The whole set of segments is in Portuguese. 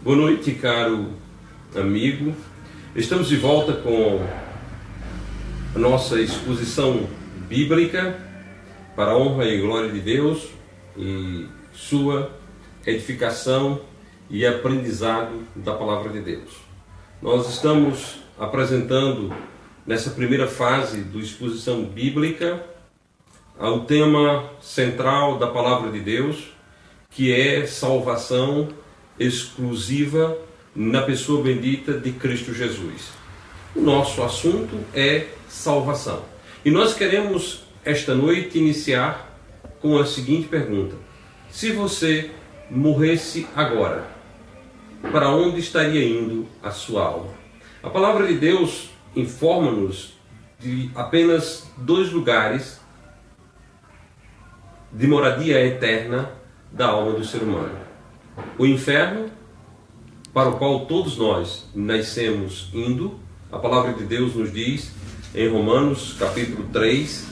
Boa noite, caro amigo. Estamos de volta com a nossa exposição bíblica para a honra e glória de Deus e sua edificação e aprendizado da palavra de Deus. Nós estamos apresentando nessa primeira fase da exposição bíblica o tema central da palavra de Deus, que é salvação exclusiva na pessoa bendita de Cristo Jesus. O nosso assunto é salvação. E nós queremos esta noite iniciar com a seguinte pergunta: se você morresse agora, para onde estaria indo a sua alma? A palavra de Deus informa-nos de apenas dois lugares de moradia eterna da alma do ser humano: o inferno, para o qual todos nós nascemos indo. A palavra de Deus nos diz em Romanos capítulo 3,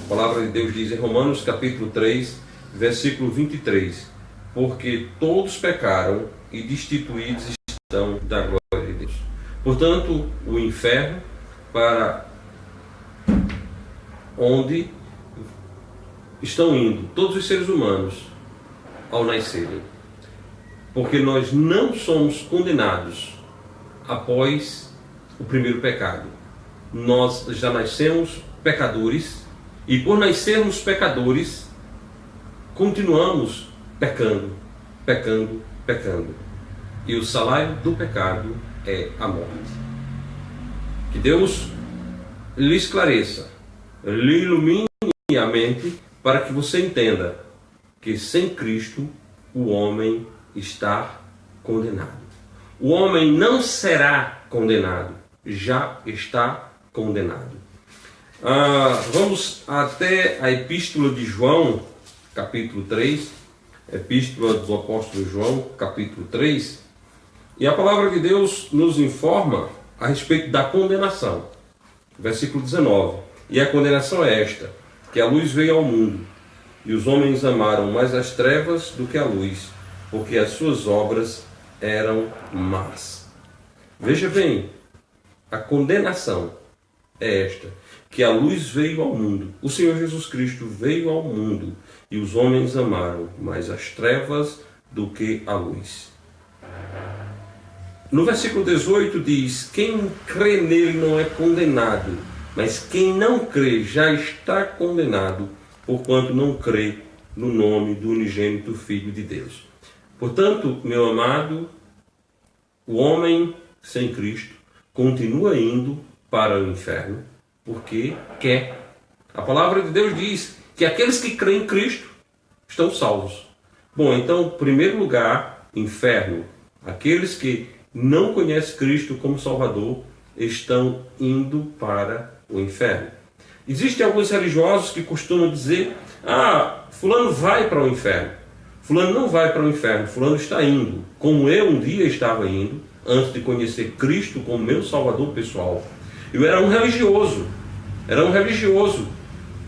a palavra de Deus diz em Romanos capítulo 3, versículo 23, porque todos pecaram e destituídos estão da glória de Deus. Portanto, o inferno, para onde estão indo todos os seres humanos ao nascerem, porque nós não somos condenados após o primeiro pecado. Nós já nascemos pecadores e, por nascermos pecadores, continuamos pecando. E o salário do pecado é a morte. Que Deus lhe esclareça, lhe ilumine a mente, para que você entenda que sem Cristo o homem está condenado. O homem não será condenado, já está condenado. Vamos até a Epístola de João, capítulo 3, Epístola do apóstolo João, capítulo 3, e a palavra de Deus nos informa a respeito da condenação. Versículo 19: e a condenação é esta, que a luz veio ao mundo, e os homens amaram mais as trevas do que a luz, porque as suas obras eram más. Veja bem, a condenação é esta, que a luz veio ao mundo. O Senhor Jesus Cristo veio ao mundo, e os homens amaram mais as trevas do que a luz. No versículo 18 diz: quem crê nele não é condenado, mas quem não crê já está condenado, porquanto não crê no nome do unigênito Filho de Deus. Portanto, meu amado, o homem sem Cristo continua indo para o inferno porque quer. A palavra de Deus diz que aqueles que creem em Cristo estão salvos. Bom, então, em primeiro lugar, inferno. Aqueles que não conhecem Cristo como Salvador estão indo para o inferno. Existem alguns religiosos que costumam dizer: fulano vai para o inferno. Fulano não vai para o inferno, fulano está indo, como eu um dia estava indo, antes de conhecer Cristo como meu Salvador pessoal. Eu era um religioso,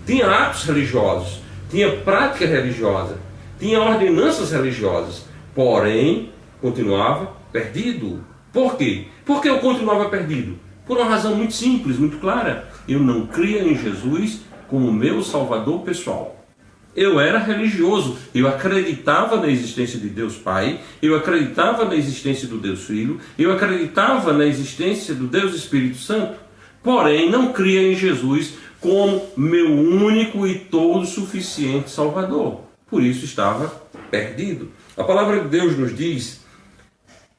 tinha atos religiosos, tinha prática religiosa, tinha ordenanças religiosas, porém, continuava perdido. Por quê? Porque eu continuava perdido? Por uma razão muito simples, muito clara: eu não cria em Jesus como meu Salvador pessoal. Eu era religioso, eu acreditava na existência de Deus Pai, eu acreditava na existência do Deus Filho, eu acreditava na existência do Deus Espírito Santo, porém não cria em Jesus como meu único e todo suficiente Salvador. Por isso estava perdido. A palavra de Deus nos diz,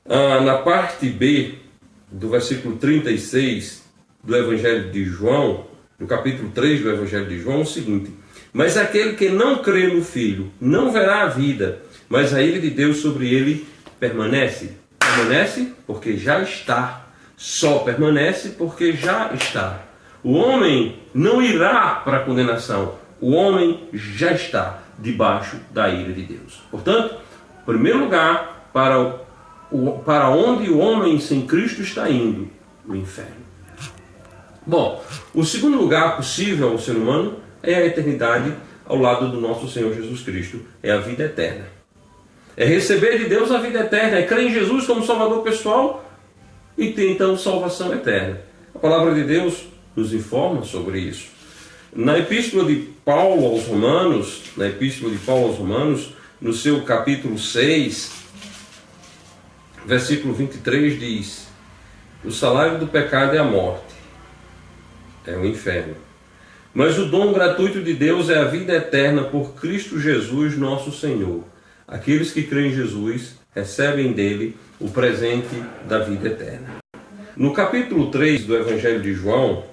na parte B do versículo 36 do Evangelho de João, no capítulo 3 do Evangelho de João, o seguinte: mas aquele que não crê no Filho não verá a vida, mas a ira de Deus sobre ele permanece. Permanece porque já está. Só permanece porque já está. O homem não irá para a condenação. O homem já está debaixo da ira de Deus. Portanto, em primeiro lugar, para onde o homem sem Cristo está indo? O inferno. Bom, o segundo lugar possível ao ser humano é a eternidade ao lado do nosso Senhor Jesus Cristo, é a vida eterna. É receber de Deus a vida eterna, é crer em Jesus como Salvador pessoal e ter então salvação eterna. A palavra de Deus nos informa sobre isso. Na Epístola de Paulo aos Romanos, no seu capítulo 6, versículo 23 diz: o salário do pecado é a morte, é o inferno. Mas o dom gratuito de Deus é a vida eterna por Cristo Jesus, nosso Senhor. Aqueles que creem em Jesus recebem dele o presente da vida eterna. No capítulo 3 do Evangelho de João,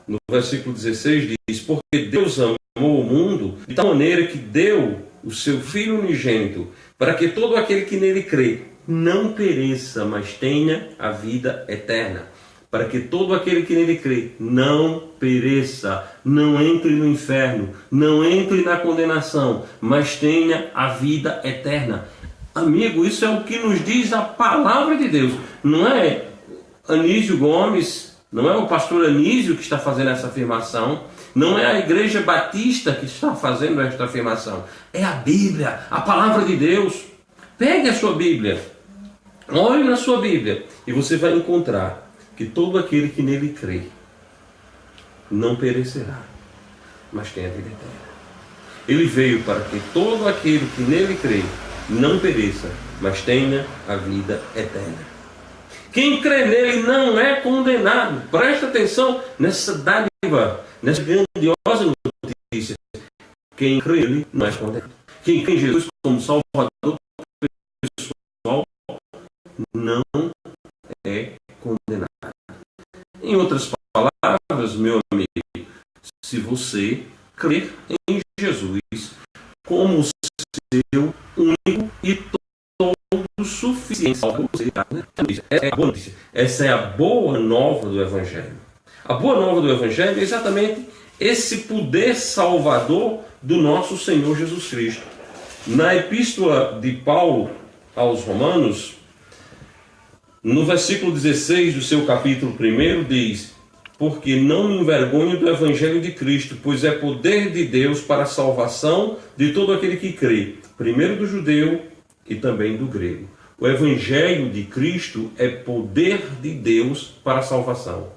no versículo 16 diz: porque Deus amou o mundo de tal maneira que deu o seu Filho unigênito, para que todo aquele que nele crê não pereça, mas tenha a vida eterna. Para que todo aquele que nele crê não pereça, não entre no inferno, não entre na condenação, mas tenha a vida eterna. Amigo, isso é o que nos diz a palavra de Deus. Não é Anísio Gomes, não é o pastor Anísio que está fazendo essa afirmação, não é a Igreja Batista que está fazendo esta afirmação. É a Bíblia, a palavra de Deus. Pegue a sua Bíblia, olhe na sua Bíblia e você vai encontrar que todo aquele que nele crê não perecerá, mas tem a vida eterna. Ele veio para que todo aquele que nele crê não pereça, mas tenha a vida eterna. Quem crê nele não é condenado. Presta atenção nessa dádiva, nessa grandiosa notícia. Quem crê nele não é condenado. Quem crê em Jesus como Salvador pessoal não é condenado. Em outras palavras, meu amigo, se você crer em Jesus como seu único e todo suficiente Salvador, essa é a boa notícia. Essa é a boa nova do Evangelho. A boa nova do Evangelho é exatamente esse poder salvador do nosso Senhor Jesus Cristo. Na Epístola de Paulo aos Romanos, no versículo 16 do seu capítulo 1, diz: porque não me envergonho do Evangelho de Cristo, pois é poder de Deus para a salvação de todo aquele que crê, primeiro do judeu e também do grego. O Evangelho de Cristo é poder de Deus para a salvação.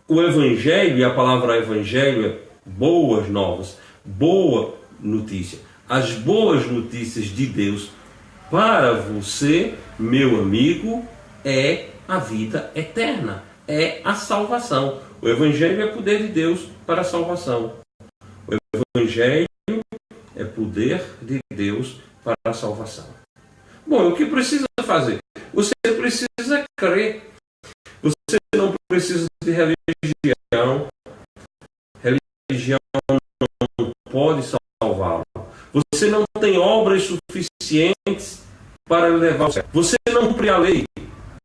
O Evangelho, e a palavra Evangelho é boas novas, boa notícia. As boas notícias de Deus para você, meu amigo, é a vida eterna, é a salvação. O Evangelho é poder de Deus para a salvação. O Evangelho é poder de Deus para a salvação. Bom, o que precisa fazer? Você precisa crer. Você não precisa de religião. Religião não pode salvá-lo. Você não tem obras suficientes para levar ao céu. Você não cumpre a lei.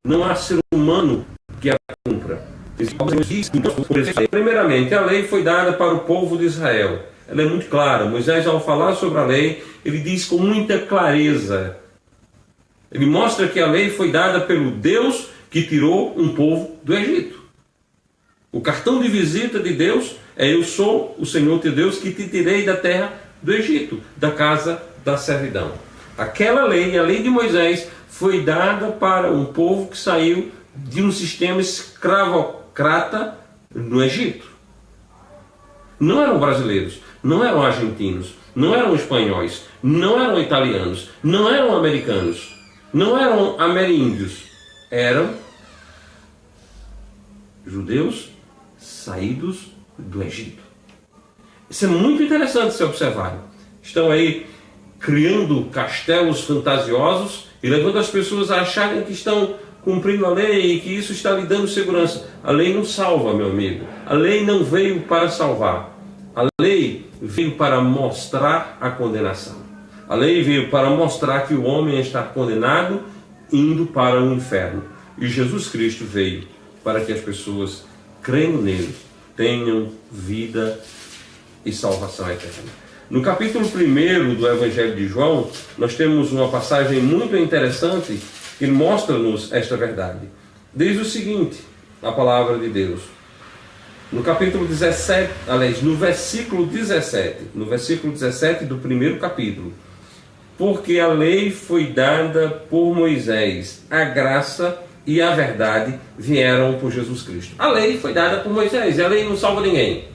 Não há ser humano que a cumpra. Primeiramente, a lei foi dada para o povo de Israel. Ela é muito clara. Moisés, ao falar sobre a lei, ele diz com muita clareza. Ele mostra que a lei foi dada pelo Deus que tirou um povo do Egito. O cartão de visita de Deus é: eu sou o Senhor teu Deus que te tirei da terra do Egito, da casa da servidão. Aquela lei, a lei de Moisés, foi dada para um povo que saiu de um sistema escravocrata no Egito. Não eram brasileiros, não eram argentinos, não eram espanhóis, não eram italianos, não eram americanos, não eram ameríndios. Eram judeus saídos do Egito. Isso é muito interessante se observar. Estão aí criando castelos fantasiosos e levando as pessoas a acharem que estão cumprindo a lei e que isso está lhe dando segurança. A lei não salva, meu amigo. A lei não veio para salvar. A lei veio para mostrar a condenação. A lei veio para mostrar que o homem está condenado, indo para o inferno. E Jesus Cristo veio para que as pessoas, crendo nele, tenham vida e salvação eterna. No capítulo 1 do Evangelho de João, nós temos uma passagem muito interessante que mostra-nos esta verdade. Diz o seguinte, a palavra de Deus. No capítulo 17, aliás, no versículo 17 do primeiro capítulo, porque a lei foi dada por Moisés, a graça e a verdade vieram por Jesus Cristo. A lei foi dada por Moisés, e a lei não salva ninguém.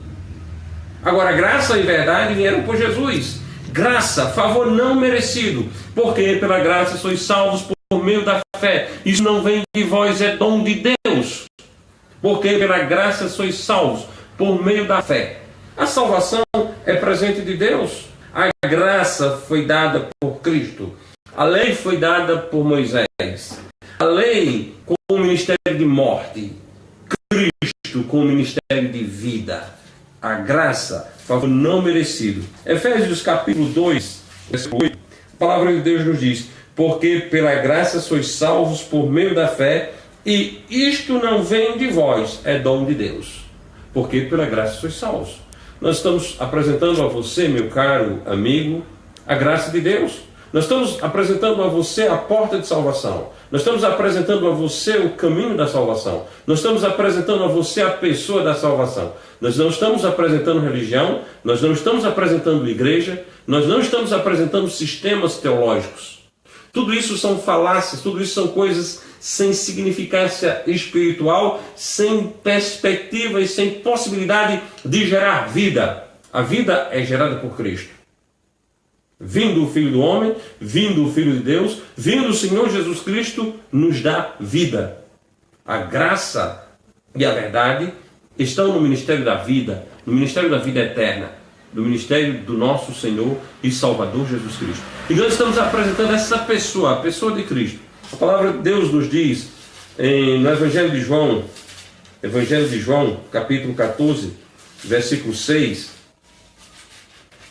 Agora, graça e verdade vieram por Jesus. Graça, favor não merecido, porque pela graça sois salvos por meio da fé. Isso não vem de vós, é dom de Deus. Porque pela graça sois salvos por meio da fé. A salvação é presente de Deus. A graça foi dada por Cristo. A lei foi dada por Moisés. A lei com o ministério de morte. Cristo com o ministério de vida. A graça, favor não merecido. Efésios capítulo 2, versículo 8. A palavra de Deus nos diz: porque pela graça sois salvos por meio da fé, e isto não vem de vós, é dom de Deus. Porque pela graça sois salvos. Nós estamos apresentando a você, meu caro amigo, a graça de Deus. Nós estamos apresentando a você a porta de salvação. Nós estamos apresentando a você o caminho da salvação. Nós estamos apresentando a você a pessoa da salvação. Nós não estamos apresentando religião, nós não estamos apresentando igreja, nós não estamos apresentando sistemas teológicos. Tudo isso são falácias, tudo isso são coisas sem significância espiritual, sem perspectiva e sem possibilidade de gerar vida. A vida é gerada por Cristo. Vindo o Filho do Homem, vindo o Filho de Deus, vindo o Senhor Jesus Cristo, nos dá vida. A graça e a verdade estão no ministério da vida, no ministério da vida eterna, no ministério do nosso Senhor e Salvador Jesus Cristo. E nós estamos apresentando essa pessoa, a pessoa de Cristo. A palavra de Deus nos diz no Evangelho de João, capítulo 14, versículo 6,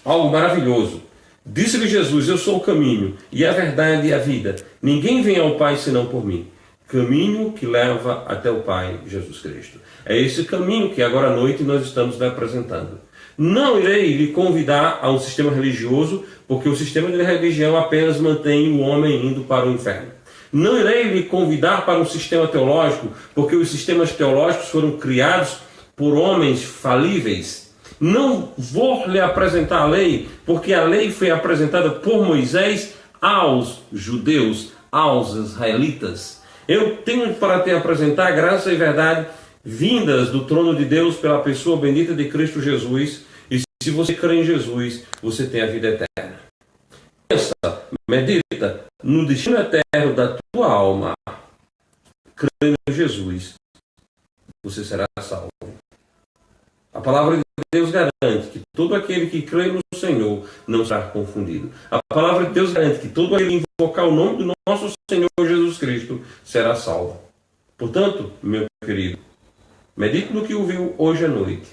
algo maravilhoso. Disse-lhe Jesus: eu sou o caminho e a verdade e a vida. Ninguém vem ao Pai senão por mim. Caminho que leva até o Pai, Jesus Cristo. É esse caminho que agora à noite nós estamos lhe apresentando. Não irei lhe convidar a um sistema religioso, porque o sistema de religião apenas mantém o homem indo para o inferno. Não irei lhe convidar para um sistema teológico, porque os sistemas teológicos foram criados por homens falíveis. Não vou lhe apresentar a lei, porque a lei foi apresentada por Moisés aos judeus, aos israelitas. Eu tenho para te apresentar graça e verdade vindas do trono de Deus pela pessoa bendita de Cristo Jesus. E se você crê em Jesus, você tem a vida eterna. Pensa, medita no destino eterno da tua alma. Crê em Jesus, você será salvo. A palavra de Deus garante que todo aquele que crê no Senhor não será confundido. A palavra de Deus garante que todo aquele que invocar o nome do nosso Senhor Jesus Cristo será salvo. Portanto, meu querido, medite no que ouviu hoje à noite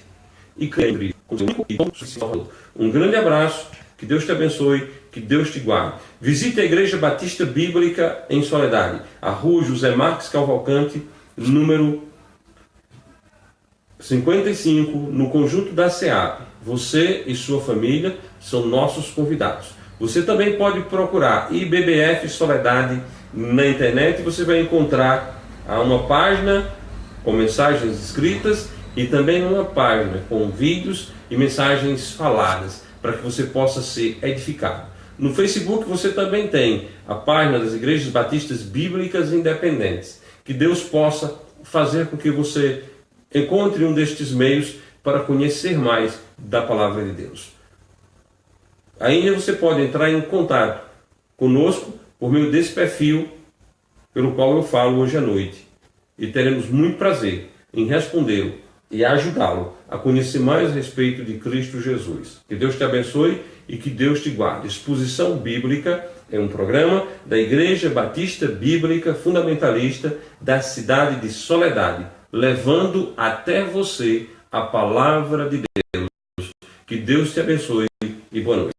e crê em Cristo como seu único e todo Salvador. Um grande abraço, que Deus te abençoe, que Deus te guarde. Visite a Igreja Batista Bíblica em Soledade, a Rua José Marques Cavalcante, número 55, no conjunto da SEAP. Você e sua família são nossos convidados. Você também pode procurar IBBF Soledade na internet e você vai encontrar uma página com mensagens escritas e também uma página com vídeos e mensagens faladas para que você possa ser edificado. No Facebook você também tem a página das Igrejas Batistas Bíblicas Independentes. Que Deus possa fazer com que você encontre um destes meios para conhecer mais da palavra de Deus. Ainda você pode entrar em contato conosco por meio desse perfil pelo qual eu falo hoje à noite. E teremos muito prazer em respondê-lo e ajudá-lo a conhecer mais a respeito de Cristo Jesus. Que Deus te abençoe e que Deus te guarde. Exposição Bíblica é um programa da Igreja Batista Bíblica Fundamentalista da cidade de Soledade, levando até você a palavra de Deus. Que Deus te abençoe e boa noite.